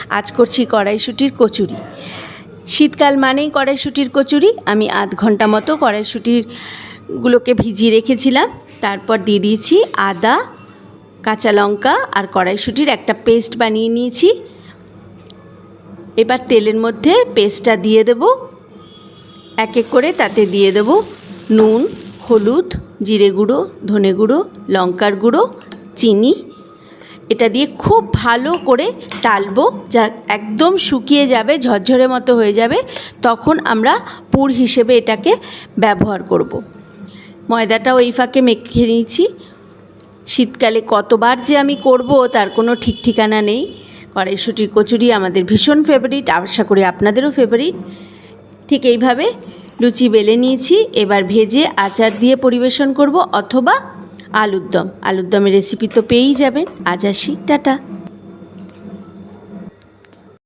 আজ করছি কড়াইশুঁটির কচুরি। শীতকাল মানেই কড়াইশুঁটির কচুরি। আমি আধ ঘন্টা মতো কড়াইশুঁটিগুলোকে ভিজিয়ে রেখেছিলাম। তারপর দিয়ে দিয়েছি আদা, কাঁচা লঙ্কা আর কড়াইশুঁটির একটা পেস্ট বানিয়ে নিয়েছি। এবার তেলের মধ্যে পেস্টটা দিয়ে দেব। এক এক করে তাতে দিয়ে দেব নুন, হলুদ, জিরে গুঁড়ো, ধনে গুঁড়ো, লঙ্কার গুঁড়ো, চিনি। এটা দিয়ে খুব ভালো করে টালবো, যা একদম শুকিয়ে যাবে, ঝরঝরে মতো হয়ে যাবে। তখন আমরা পুর হিসেবে এটাকে ব্যবহার করব। ময়দাটাও এই ফাঁকে মেখে নিয়েছি। শীতকালে কতবার যে আমি করব তার কোনো ঠিক ঠিকানা নেই। কড়াইশুঁটির কচুরি আমাদের ভীষণ ফেভারিট, আশা করি আপনাদেরও ফেভারিট। ঠিক এইভাবে লুচি বেলে নিয়েছি। এবার ভেজে আচার দিয়ে পরিবেশন করব, অথবা আলুর দম। আলুর দমের রেসিপি তো পেয়েই যাবেন। আজ আসি, টাটা।